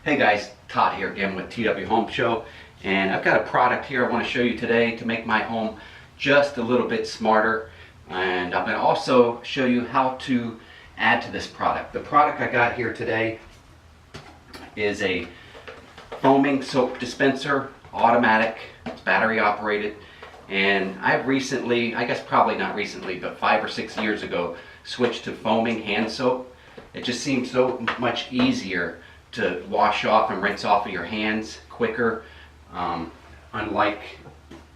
Hey guys, Todd here again with TW Home Show, and I've got a product here I want to show you today to make my home just a little bit smarter. And I'm going to also show you how to add to this product. The product I got here today is a foaming soap dispenser, automatic, it's battery operated, and I've recently, I guess probably not recently, but 5 or 6 years ago, switched to foaming hand soap. It just seems so much easier to wash off and rinse off of your hands quicker, unlike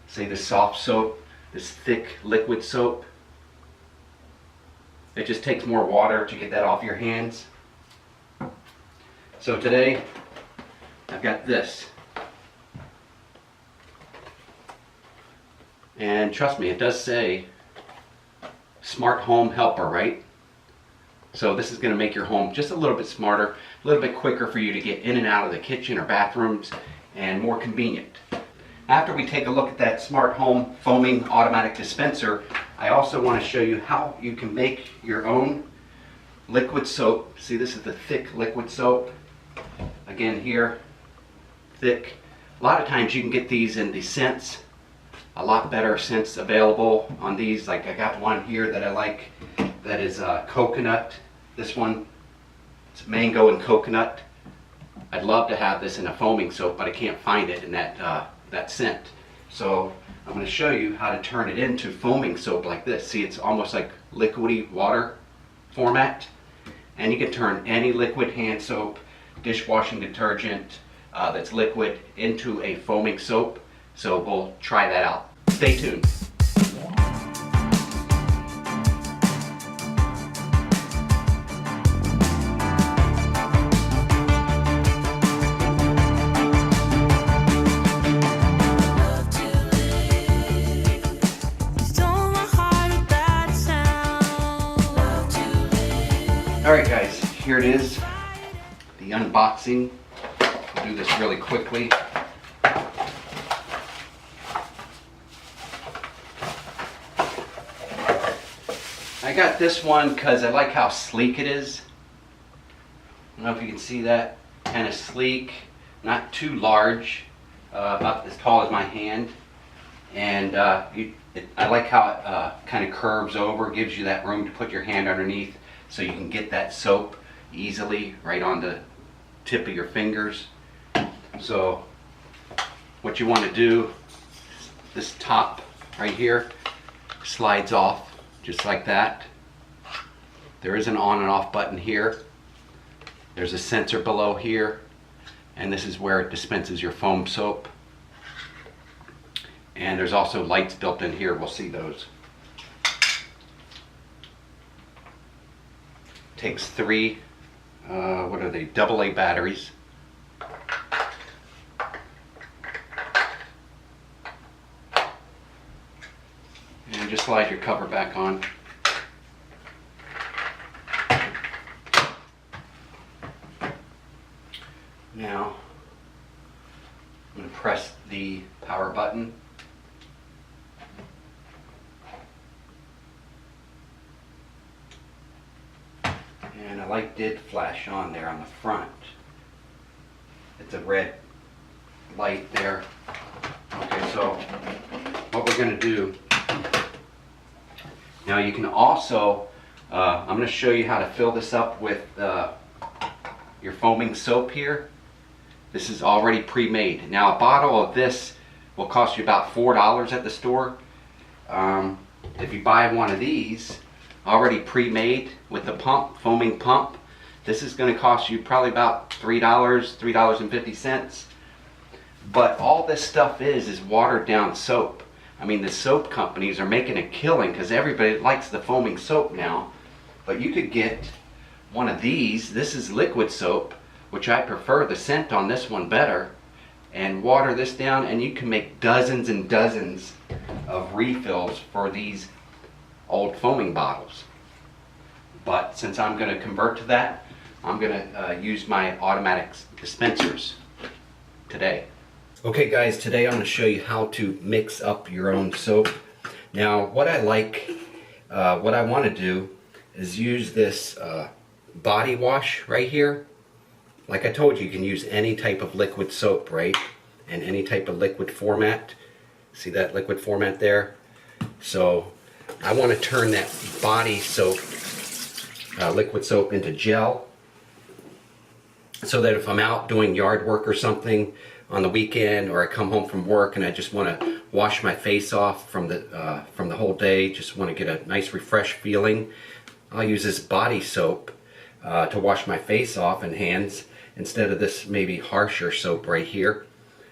say the soft soap, this thick liquid soap. It just takes more water to get that off your hands. So today I've got this, and trust me, it does say Smart Home Helper, right? So this is going to make your home just a little bit smarter, a little bit quicker for you to get in and out of the kitchen or bathrooms, and more convenient. After we take a look at that Smart Home Foaming Automatic Dispenser, I also want to show you how you can make your own liquid soap. See, this is the thick liquid soap. Again here, thick. A lot of times you can get these in the scents, a lot better scents available on these. Like I got one here that I like that is coconut. This one, it's mango and coconut. I'd love to have this in a foaming soap, but I can't find it in that scent. So I'm going to show you how to turn it into foaming soap like this. See, it's almost like liquidy water format, and you can turn any liquid hand soap, dishwashing detergent that's liquid into a foaming soap. So we'll try that out. Stay tuned. Alright guys, here it is, the unboxing. I'll do this really quickly. I got this one because I like how sleek it is. I don't know if you can see that. Kind of sleek, not too large, about as tall as my hand. And I like how it kind of curves over, gives you that room to put your hand underneath, so you can get that soap easily right on the tip of your fingers. So what you want to do, this top right here slides off just like that. There is an on and off button here. There's a sensor below here, and this is where it dispenses your foam soap. And there's also lights built in here. We'll see those. Takes 3, what are they, AA batteries. And just slide your cover back on. Now, I'm going to press the power button. And a light did flash on there on the front. It's a red light there. Okay, so what we're going to do, now you can also, I'm going to show you how to fill this up with your foaming soap here. This is already pre-made. Now a bottle of this will cost you about $4 at the store. If you buy one of these already pre-made with the pump, foaming pump, this is going to cost you probably about $3.50. But all this stuff is watered down soap. I mean, the soap companies are making a killing because everybody likes the foaming soap now. But you could get one of these. This is liquid soap, which I prefer the scent on this one better, and water this down, and you can make dozens and dozens of refills for these old foaming bottles. But since I'm going to convert to that, I'm going to use my automatic dispensers today. Okay guys, today I'm going to show you how to mix up your own soap. Now what I like, what I want to do is use this body wash right here. like I told you, you can use any type of liquid soap, right? And any type of liquid format. See that liquid format there? So I want to turn that body soap, liquid soap, into gel, so that if I'm out doing yard work or something on the weekend, or I come home from work and I just want to wash my face off from the whole day, just want to get a nice refreshed feeling, I'll use this body soap to wash my face off and hands, instead of this maybe harsher soap right here.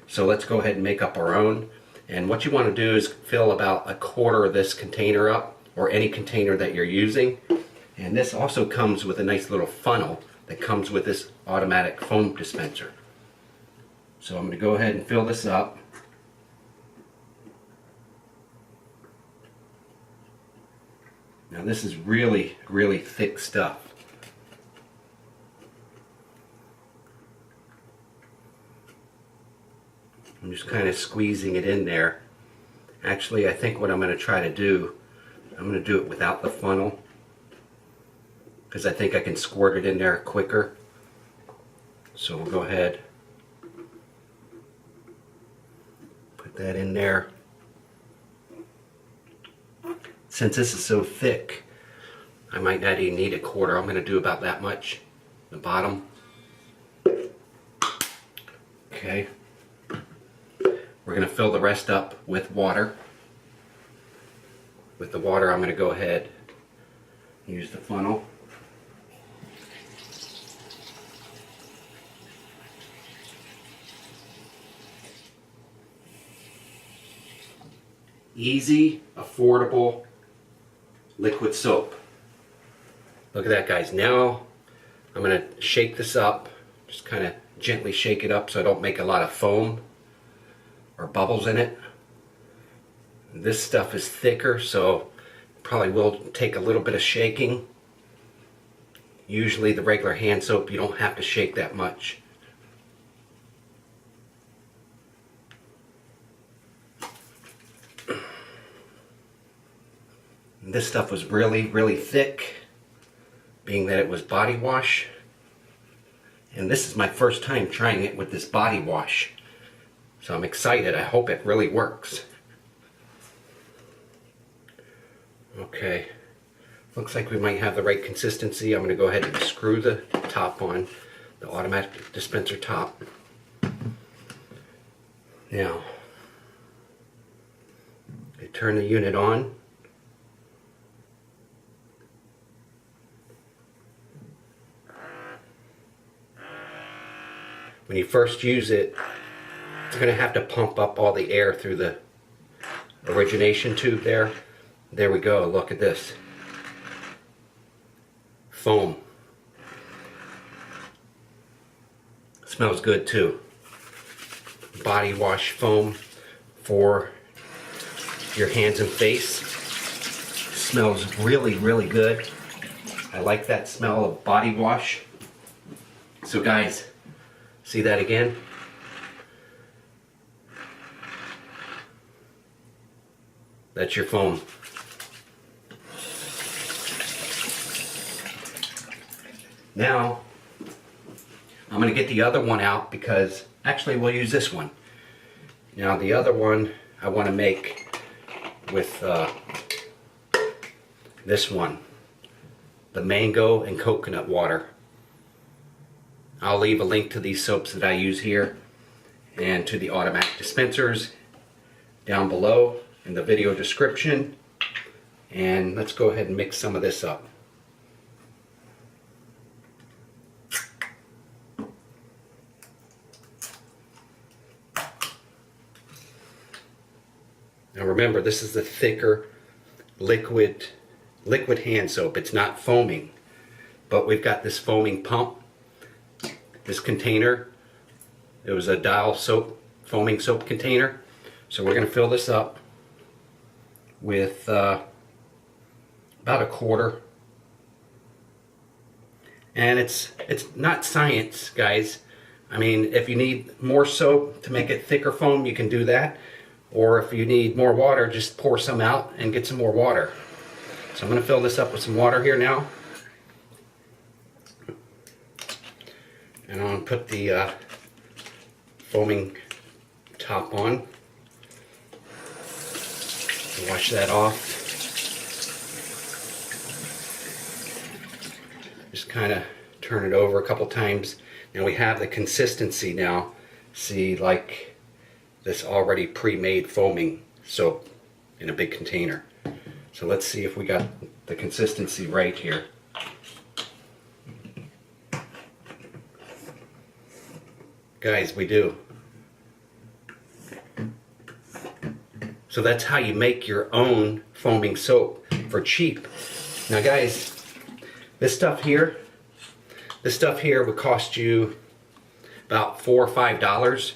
So let's go ahead and make up our own. And what you want to do is fill about 1/4 of this container up, or any container that you're using. And this also comes with a nice little funnel that comes with this automatic foam dispenser. So I'm going to go ahead and fill this up. Now this is really, really thick stuff. I'm just kind of squeezing it in there. Actually, I think what I'm going to try to do, I'm going to do it without the funnel, because I think I can squirt it in there quicker. So we'll go ahead, put that in there. Since this is so thick, I might not even need 1/4. I'm going to do about that much, the bottom. Okay. We're going to fill the rest up with water. With the water, I'm going to go ahead and use the funnel. Easy, affordable liquid soap. Look at that, guys. Now I'm going to shake this up. Just kind of gently shake it up so I don't make a lot of foam or bubbles in it. This stuff is thicker, so probably will take a little bit of shaking. Usually the regular hand soap, you don't have to shake that much. And this stuff was really, really thick, being that it was body wash. And this is my first time trying it with this body wash. So I'm excited. I hope it really works. Okay. Looks like we might have the right consistency. I'm going to go ahead and screw the top on, the automatic dispenser top. Now, I turn the unit on. When you first use it, it's going to have to pump up all the air through the origination tube there. There we go. Look at this. Foam. Smells good too. Body wash foam for your hands and face. Smells really, really good. I like that smell of body wash. So guys, see that again? That's your foam. Now, I'm going to get the other one out, because actually we'll use this one. Now the other one I want to make with this one, the mango and coconut water. I'll leave a link to these soaps that I use here and to the automatic dispensers down below in the video description. And let's go ahead and mix some of this up. Now remember, this is the thicker liquid hand soap. It's not foaming, but we've got this foaming pump. This container, it was a dial soap, foaming soap container. So we're going to fill this up with about 1/4. And it's not science, guys. I mean, if you need more soap to make it thicker foam, you can do that. Or if you need more water, just pour some out and get some more water. So I'm going to fill this up with some water here now. And I'm going to put the foaming top on. Wash that off. Just kind of turn it over a couple times. Now we have the consistency now. See, like this already pre-made foaming soap in a big container. So let's see if we got the consistency right here. Guys, we do. So that's how you make your own foaming soap for cheap. Now guys, this stuff here would cost you about $4 or $5.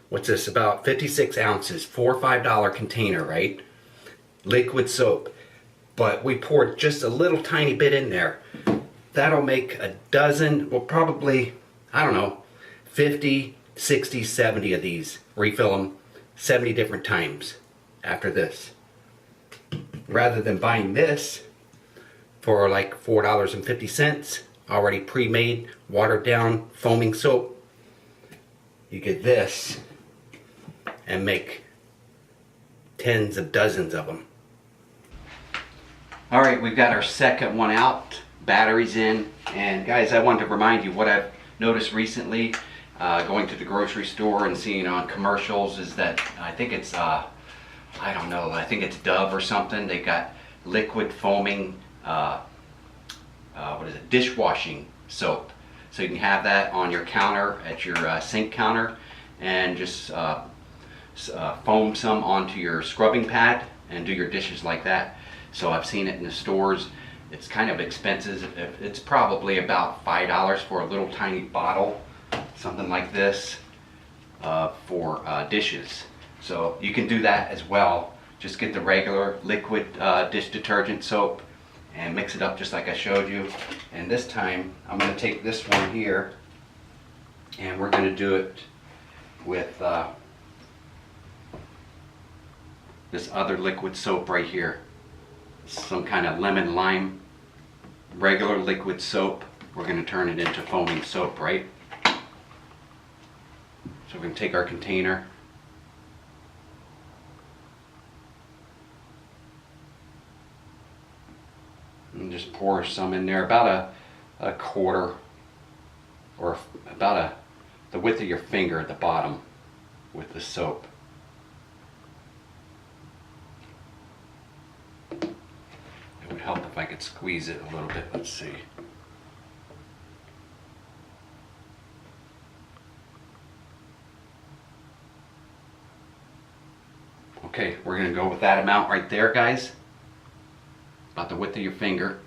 What's this? About 56 ounces, $4 or $5 container, right? Liquid soap. But we poured just a little tiny bit in there. That'll make a dozen, well probably, I don't know, 50, 60, 70 of these. Refill them 70 different times after this. Rather than buying this for like $4.50, already pre-made, watered down foaming soap, you get this and make tens of dozens of them. Alright, we've got our second one out, batteries in, and guys, I wanted to remind you what I've noticed recently going to the grocery store and seeing on commercials is that I think it's I don't know, I think it's Dove or something. They got liquid foaming what is it, dishwashing soap. So you can have that on your counter, at your sink counter, and just foam some onto your scrubbing pad and do your dishes like that. So I've seen it in the stores. It's kind of expensive. It's probably about $5 for a little tiny bottle, something like this, for dishes. So you can do that as well. Just get the regular liquid dish detergent soap and mix it up just like I showed you. And this time I'm going to take this one here and we're going to do it with this other liquid soap right here. Some kind of lemon lime regular liquid soap. We're going to turn it into foaming soap, right? So we're going to take our container, and just pour some in there, about a quarter, or about the width of your finger at the bottom with the soap. It would help if I could squeeze it a little bit. Let's see. Okay, we're going to go with that amount right there, guys. About the width of your finger.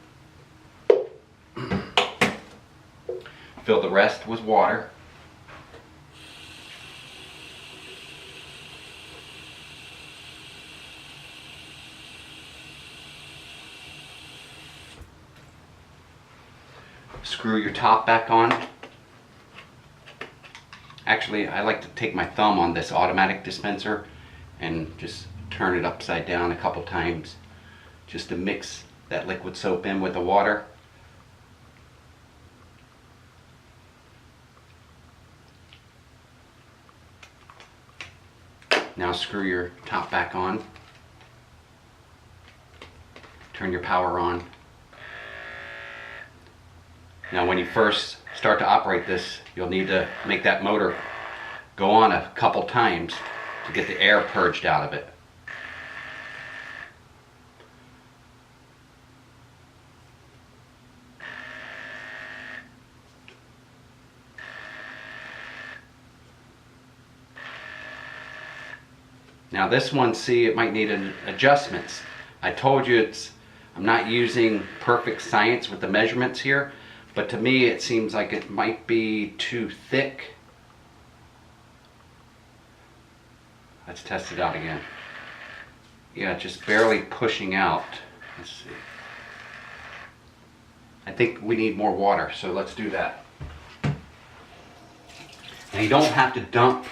Fill the rest with water. Screw your top back on. Actually, I like to take my thumb on this automatic dispenser and just turn it upside down a couple times just to mix that liquid soap in with the water. Now screw your top back on. Turn your power on. Now when you first start to operate this, you'll need to make that motor go on a couple times to get the air purged out of it. Now this one, see, it might need adjustments. I told you I'm not using perfect science with the measurements here, but to me it seems like it might be too thick. Let's test it out again. Yeah, just barely pushing out. Let's see. I think we need more water, so let's do that. Now you don't have to dump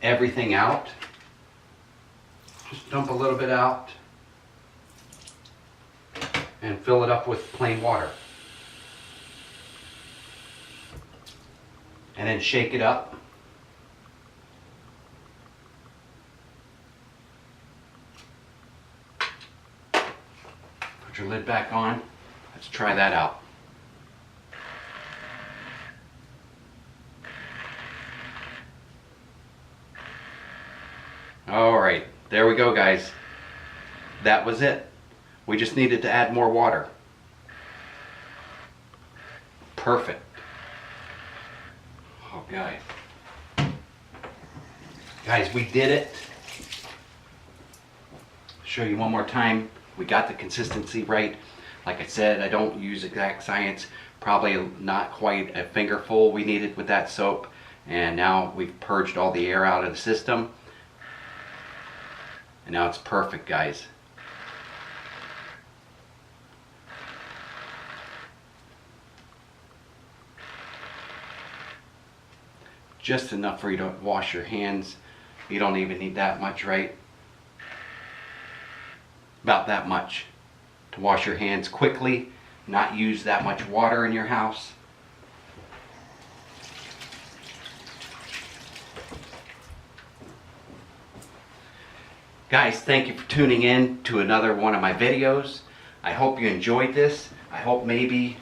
everything out. Just dump a little bit out and fill it up with plain water. and then shake it up. Put your lid back on. Let's try that out. Alright, there we go, guys. That was it. We just needed to add more water. Perfect. Oh, guys. Guys, we did it. Show you one more time. We got the consistency right. Like I said, I don't use exact science. Probably not quite a fingerful we needed with that soap. And now we've purged all the air out of the system. And now it's perfect, guys. Just enough for you to wash your hands. You don't even need that much, right? About that much to wash your hands quickly, not use that much water in your house. Guys, thank you for tuning in to another one of my videos. I hope you enjoyed this. I hope maybe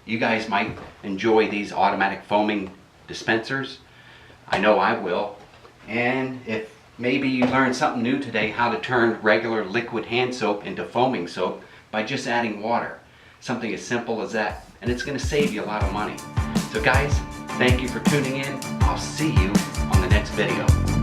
you guys might enjoy these automatic foaming dispensers. I know I will. And if maybe you learned something new today, how to turn regular liquid hand soap into foaming soap by just adding water. Something as simple as that. And it's going to save you a lot of money. So guys, thank you for tuning in. I'll see you on the next video.